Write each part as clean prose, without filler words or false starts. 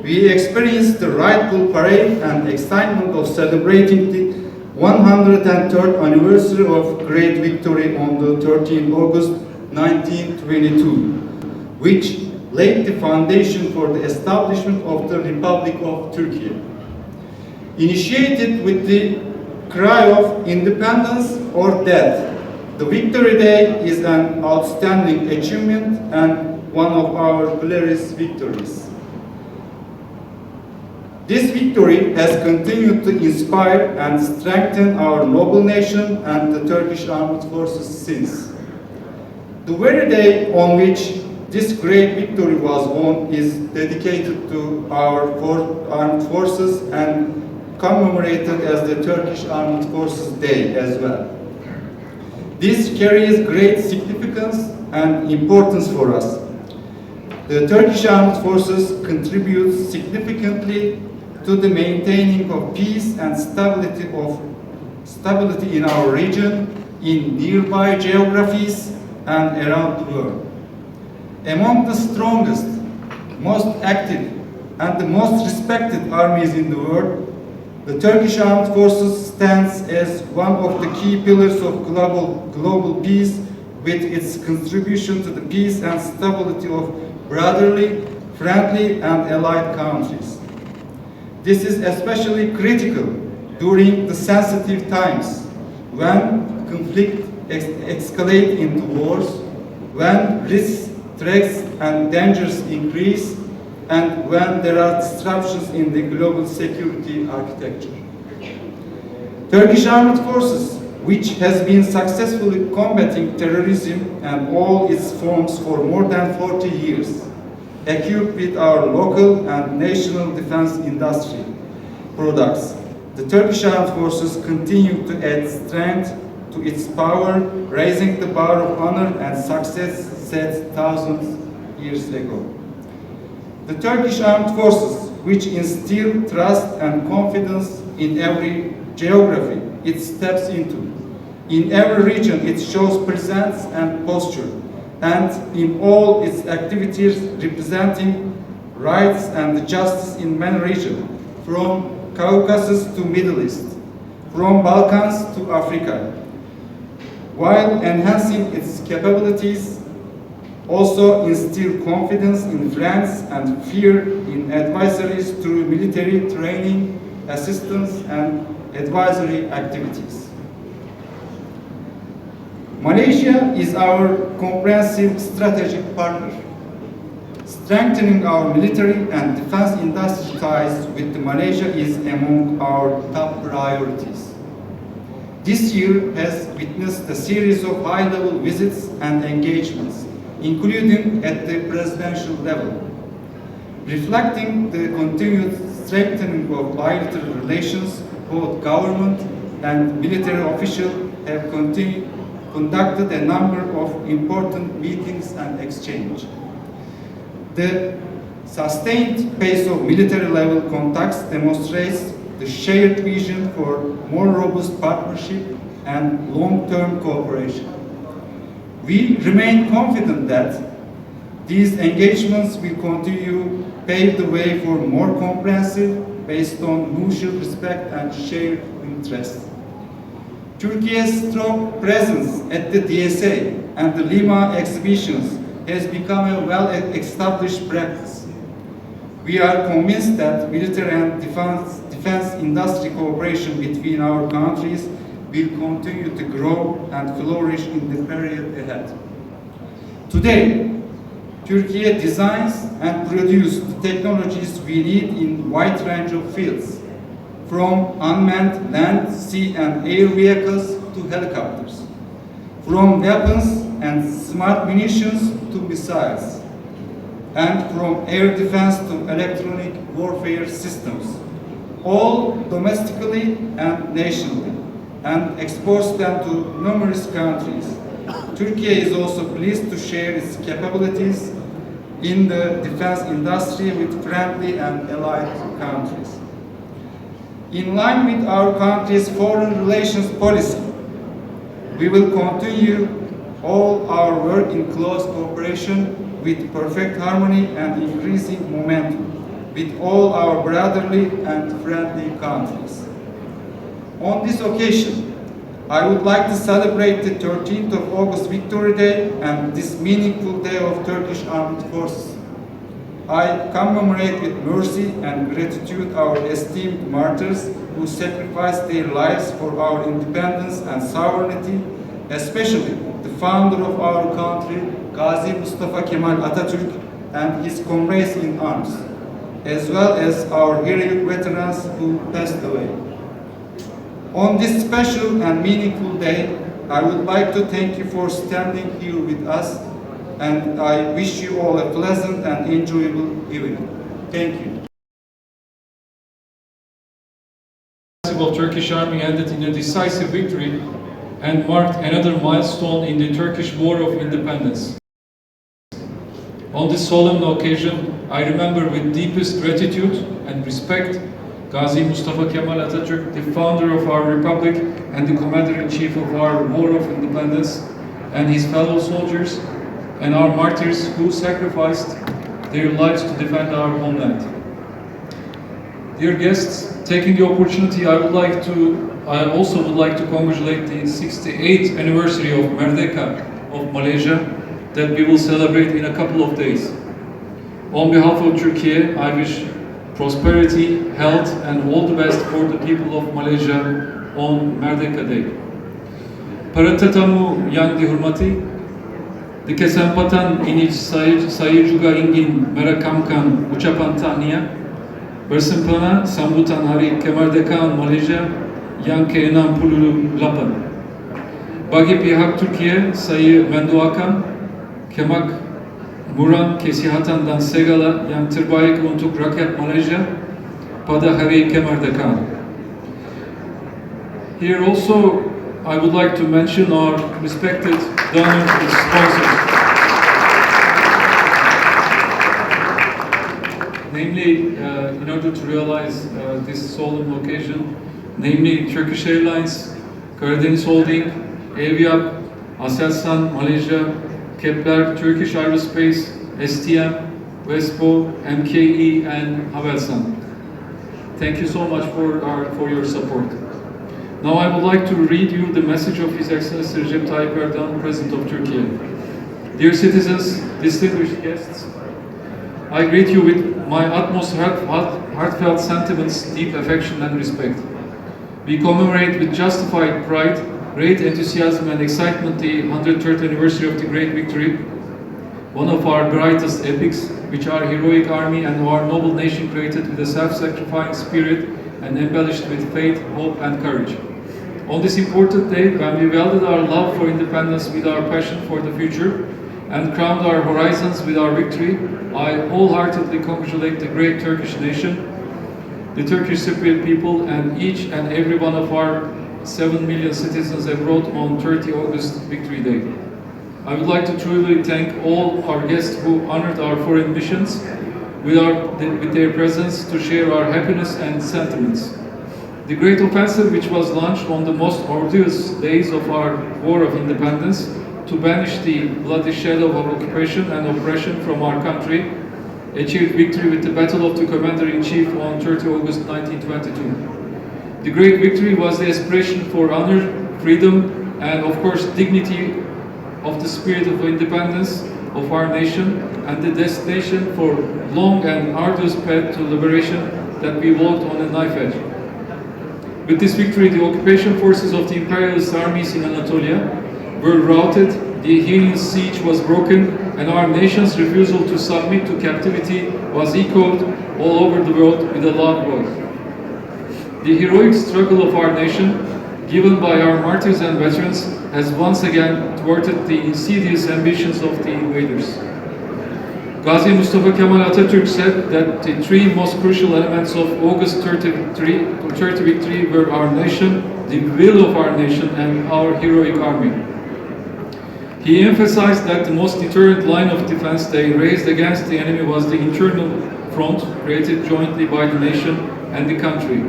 we experienced the rightful parade and excitement of celebrating the 103rd anniversary of great victory on the 13th August 1922, which laid the foundation for the establishment of the Republic of Turkey. Initiated with the cry of independence or death, the Victory Day is an outstanding achievement and one of our glorious victories. This victory has continued to inspire and strengthen our noble nation and the Turkish Armed Forces since. The very day on which this great victory was won is dedicated to our armed forces and commemorated as the Turkish Armed Forces Day as well. This carries great significance and importance for us. The Turkish Armed Forces contribute significantly to the maintaining of peace and stability in our region, in nearby geographies and around the world. Among the strongest, most active and the most respected armies in the world, the Turkish Armed Forces stands as one of the key pillars of global peace, with its contribution to the peace and stability of brotherly, friendly and allied countries. This is especially critical during the sensitive times when conflict escalates into wars, when risks, threats and dangers increase, and when there are disruptions in the global security architecture. Turkish Armed Forces, which has been successfully combating terrorism and all its forms for more than 40 years, equipped with our local and national defense industry products, the Turkish Armed Forces continue to add strength to its power, raising the bar of honor and success set thousands of years ago. The Turkish Armed Forces, which instill trust and confidence in every geography it steps into, in every region it shows presence and posture, and in all its activities representing rights and justice in many regions, from Caucasus to Middle East, from Balkans to Africa, while enhancing its capabilities, also instill confidence in friends and fear in advisories through military training, assistance and advisory activities. Malaysia is our comprehensive strategic partner. Strengthening our military and defense industry ties with Malaysia is among our top priorities. This year has witnessed a series of high-level visits and engagements, including at the presidential level, reflecting the continued strengthening of bilateral relations. Both government and military officials have conducted a number of important meetings and exchange. The sustained pace of military-level contacts demonstrates the shared vision for more robust partnership and long-term cooperation. We remain confident that these engagements will continue to pave the way for more comprehensive, based on mutual respect and shared interests. Turkey's strong presence at the DSA and the Lima exhibitions has become a well-established practice. We are convinced that military and defense industry cooperation between our countries will continue to grow and flourish in the period ahead. Today, Turkey designs and produces the technologies we need in a wide range of fields, from unmanned land, sea and air vehicles to helicopters, from weapons and smart munitions to missiles, and from air defense to electronic warfare systems, all domestically and nationally, and exports them to numerous countries. Turkey is also pleased to share its capabilities in the defense industry with friendly and allied countries. In line with our country's foreign relations policy, we will continue all our work in close cooperation with perfect harmony and increasing momentum with all our brotherly and friendly countries. On this occasion, I would like to celebrate the 13th of August Victory Day and this meaningful day of Turkish Armed Forces. I commemorate with mercy and gratitude our esteemed martyrs who sacrificed their lives for our independence and sovereignty, especially the founder of our country, Gazi Mustafa Kemal Atatürk, and his comrades in arms, as well as our heroic veterans who passed away. On this special and meaningful day, I would like to thank you for standing here with us, and I wish you all a pleasant and enjoyable evening. Thank you. Of Turkish Army ended in a decisive victory and marked another milestone in the Turkish War of Independence. On this solemn occasion, I remember with deepest gratitude and respect Gazi Mustafa Kemal Atatürk, the founder of our republic and the commander-in-chief of our War of Independence, and his fellow soldiers and our martyrs who sacrificed their lives to defend our homeland. Dear guests, taking the opportunity, I also would like to congratulate the 68th anniversary of Merdeka of Malaysia that we will celebrate in a couple of days. On behalf of Turkey, I wish prosperity, health, and all the best for the people of Malaysia on Merdeka Day. Para tetamu yang dihormati, di kesempatan ini saya juga ingin merekamkan ucapan tahniah bersempena sambutan Hari Kemerdekaan Malaysia yang ke-68. Bagi pihak Turkiye, saya mendoakan kemakmuran, kesehatan dan segala yang terbaik untuk rakyat Malaysia pada Hari Kemerdekaan. Here also, I would like to mention our respected donors and sponsors. Namely, in order to realize this solemn occasion, namely Turkish Airlines, Karadeniz Holding, Aviap, Aselsan, Malaysia, Kepler, Turkish Aerospace, STM, Vespo, MKE, and Havelsan. Thank you so much for your support. Now I would like to read you the message of His Excellency Recep Tayyip Erdoğan, President of Turkey. Dear citizens, distinguished guests, I greet you with my utmost heartfelt sentiments, deep affection and respect. We commemorate with justified pride, great enthusiasm and excitement the 103rd anniversary of the great victory, one of our brightest epics, which our heroic army and our noble nation created with a self-sacrificing spirit and embellished with faith, hope and courage. On this important day, when we welded our love for independence with our passion for the future and crowned our horizons with our victory, I wholeheartedly congratulate the great Turkish nation, the Turkish Cypriot people, and each and every one of our 7 million citizens abroad on 30 August Victory Day. I would like to truly thank all our guests who honored our foreign missions with their presence to share our happiness and sentiments. The great offensive, which was launched on the most arduous days of our War of Independence to banish the bloody shadow of occupation and oppression from our country, achieved victory with the Battle of the Commander-in-Chief on 30 August 1922. The great victory was the aspiration for honor, freedom, and of course dignity of the spirit of independence of our nation, and the destination for long and arduous path to liberation that we walked on a knife edge. With this victory, the occupation forces of the imperialist armies in Anatolia were routed, the heinous siege was broken, and our nation's refusal to submit to captivity was echoed all over the world with a loud voice. The heroic struggle of our nation, given by our martyrs and veterans, has once again thwarted the insidious ambitions of the invaders. Gazi Mustafa Kemal Atatürk said that the three most crucial elements of August 30 victory were our nation, the will of our nation, and our heroic army. He emphasized that the most deterrent line of defense they raised against the enemy was the internal front created jointly by the nation and the country.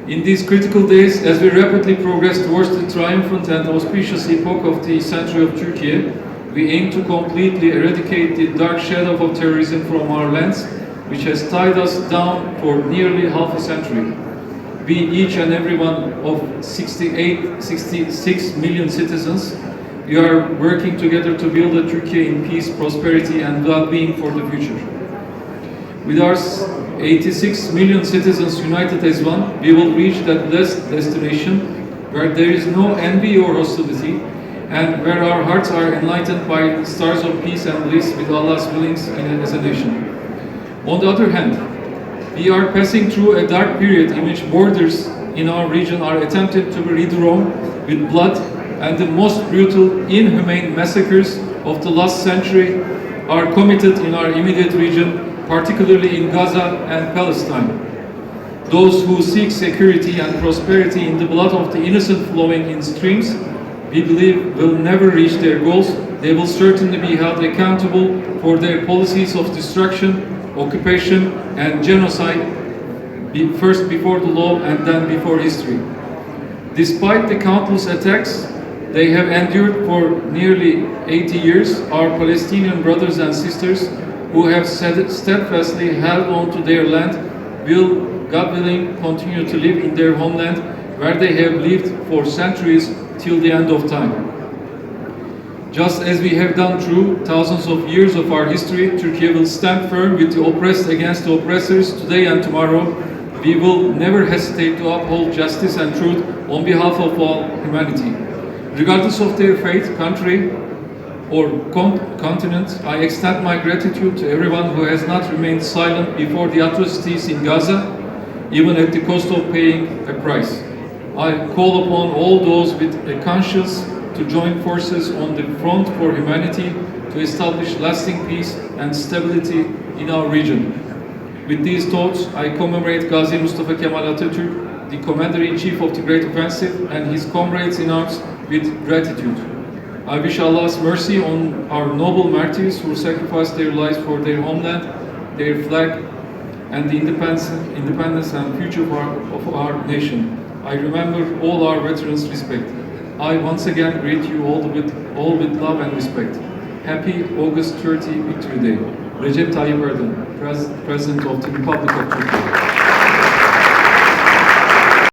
In these critical days, as we rapidly progress towards the triumphant and auspicious epoch of the century of Turkey, we aim to completely eradicate the dark shadow of terrorism from our lands which has tied us down for nearly half a century. We, each and every one of 66 million citizens, we are working together to build a Turkey in peace, prosperity and well-being for the future. With our 86 million citizens united as one, we will reach that blessed destination where there is no envy or hostility, and where our hearts are enlightened by stars of peace and bliss with Allah's willings as a nation. On the other hand, we are passing through a dark period in which borders in our region are attempted to be redrawn with blood, and the most brutal, inhumane massacres of the last century are committed in our immediate region, particularly in Gaza and Palestine. Those who seek security and prosperity in the blood of the innocent flowing in streams, we believe will never reach their goals. They will certainly be held accountable for their policies of destruction, occupation and genocide, first before the law and then before history. Despite the countless attacks they have endured for nearly 80 years, our Palestinian brothers and sisters who have steadfastly held on to their land will, God willing, continue to live in their homeland where they have lived for centuries till the end of time. Just as we have done through thousands of years of our history, Turkey will stand firm with the oppressed against the oppressors today and tomorrow. We will never hesitate to uphold justice and truth on behalf of all humanity. Regardless of their faith, country, or continent, I extend my gratitude to everyone who has not remained silent before the atrocities in Gaza, even at the cost of paying a price. I call upon all those with a conscience to join forces on the front for humanity to establish lasting peace and stability in our region. With these thoughts, I commemorate Gazi Mustafa Kemal Atatürk, the Commander-in-Chief of the Great Offensive, and his comrades in arms with gratitude. I wish Allah's mercy on our noble martyrs who sacrificed their lives for their homeland, their flag, and the independence and future of our nation. I remember all our veterans' respect. I once again greet you all with love and respect. Happy August 30 Victory Day. Recep Tayyip Erdoğan, President of the Republic of Turkey.